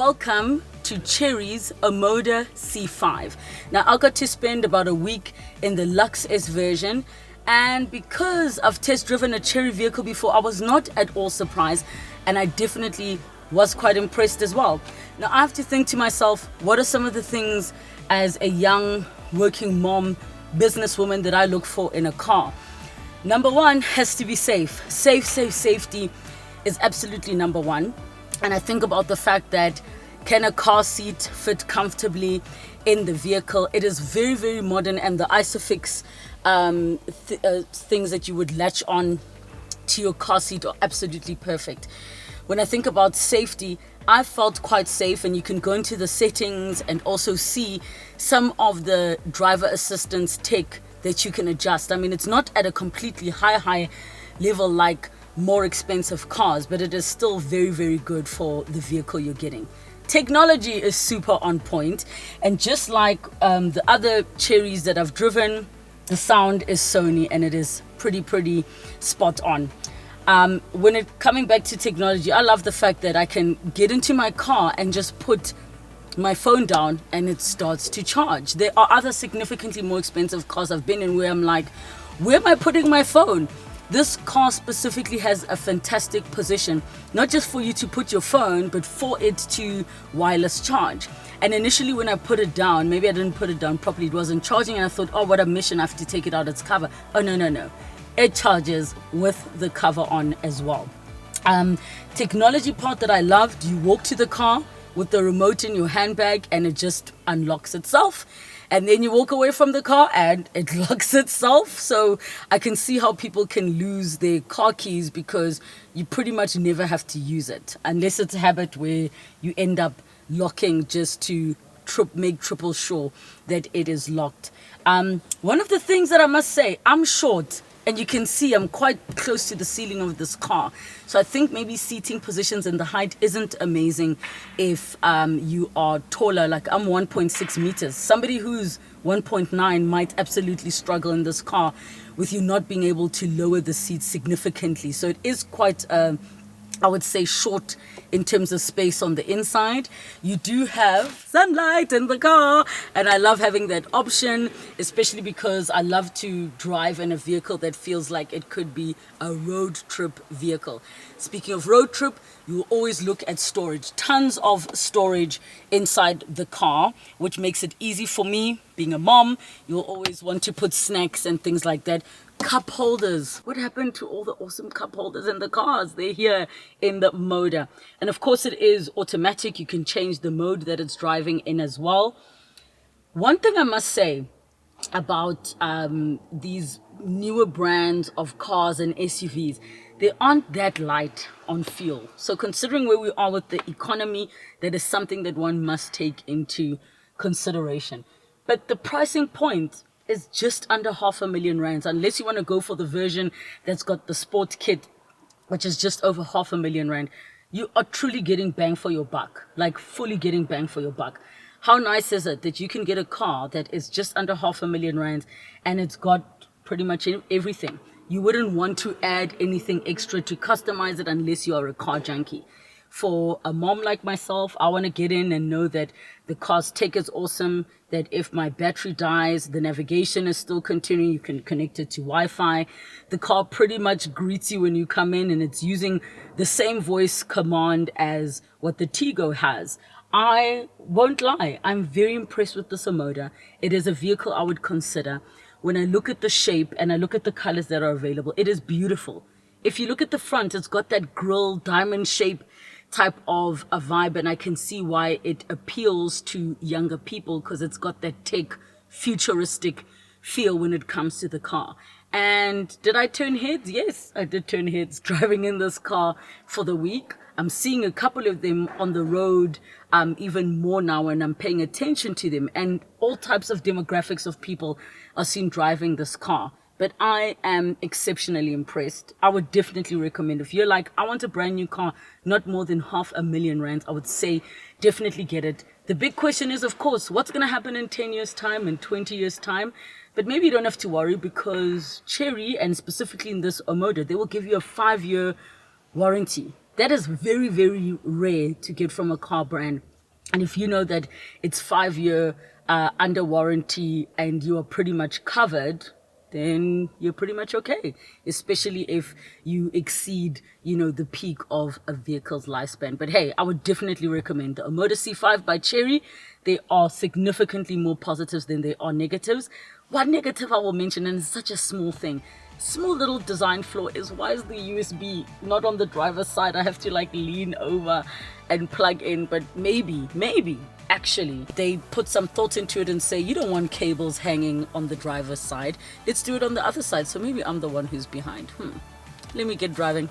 welcome to Chery's Omoda C5. Now, I got to spend about a week in the Lux S version, and because I've test driven a Chery vehicle before, I was not at all surprised, and I definitely was quite impressed as well. Now, I have to think to myself, what are some of the things as a young working mom, businesswoman that I look for in a car? Number one has to be safe. Safety is absolutely number one. And I think about the fact that can a car seat fit comfortably in the vehicle? It is very, very modern, and the ISOFIX things that you would latch on to your car seat are absolutely perfect. When I think about safety, I felt quite safe, and you can go into the settings and also see some of the driver assistance tech that you can adjust. I mean, it's not at a completely high level like more expensive cars, but it is still very, very good for the vehicle you're getting. Technology is super on point, and just like the other Cherys that I've driven, the sound is Sony, and it is pretty spot on. When it coming back to technology, I love the fact that I can get into my car and just put my phone down and it starts to charge. There are other significantly more expensive cars I've been in where I'm like, where am I putting my phone? This car specifically has a fantastic position, not just for you to put your phone, but for it to wireless charge. And initially when I put it down, maybe I didn't put it down properly, it wasn't charging, and I thought, oh, what a mission, I have to take it out its cover. Oh, no. It charges with the cover on as well. Technology part that I loved, you walk to the car with the remote in your handbag and it just unlocks itself. And then you walk away from the car and it locks itself. So I can see how people can lose their car keys because you pretty much never have to use it. Unless it's a habit where you end up locking just to make triple sure that it is locked. One of the things that I must say, I'm short. And you can see I'm quite close to the ceiling of this car. So I think maybe seating positions and the height isn't amazing if you are taller. Like I'm 1.6 meters. Somebody who's 1.9 might absolutely struggle in this car with you not being able to lower the seat significantly. So it is quite I would say short in terms of space on the inside. You do have sunlight in the car, and I love having that option, especially because I love to drive in a vehicle that feels like it could be a road trip vehicle. Speaking of road trip, you will always look at storage. Tons of storage inside the car, which makes it easy for me. Being a mom, you'll always want to put snacks and things like that. Cup holders. What happened to all the awesome cup holders in the cars? They're here in the Omoda. And of course it is automatic. You can change the mode that it's driving in as well. One thing I must say about these newer brands of cars and SUVs, they aren't that light on fuel. So considering where we are with the economy, that is something that one must take into consideration. But the pricing point is just under R500,000, unless you want to go for the version that's got the sport kit, which is just over R500,000. You are truly getting bang for your buck, like fully getting bang for your buck. How nice is it that you can get a car that is just under R500,000 and it's got pretty much everything? You wouldn't want to add anything extra to customize it unless you are a car junkie. For a mom like myself, I want to get in and know that the car's tech is awesome, that if my battery dies, the navigation is still continuing. You can connect it to Wi-Fi. The car pretty much greets you when you come in, and it's using the same voice command as what the Tigo has. I won't lie, I'm very impressed with this Omoda. It is a vehicle I would consider. When I look at the shape and I look at the colors that are available, it is beautiful. If you look at the front, it's got that grille diamond shape type of a vibe, and I can see why it appeals to younger people because it's got that tech futuristic feel when it comes to the car. And did I turn heads? Yes, I did turn heads driving in this car for the week. I'm seeing a couple of them on the road even more now, and I'm paying attention to them, and all types of demographics of people are seen driving this car. But I am exceptionally impressed. I would definitely recommend, if you're like, I want a brand new car, not more than R500,000, I would say definitely get it. The big question is, of course, what's going to happen in 10 years time and 20 years time? But maybe you don't have to worry, because Chery, and specifically in this Omoda, they will give you a 5-year warranty. That is very, very rare to get from a car brand. And if you know that it's 5 year under warranty and you are pretty much covered, then you're pretty much okay, especially if you exceed, the peak of a vehicle's lifespan. But hey, I would definitely recommend the Omoda C5 by Chery. There are significantly more positives than there are negatives. One negative I will mention, and it's such a small thing, small little design flaw, is why is the USB not on the driver's side? I have to like lean over and plug in. But maybe actually they put some thought into it and say you don't want cables hanging on the driver's side, let's do it on the other side. So maybe I'm the one who's behind. Let me get driving.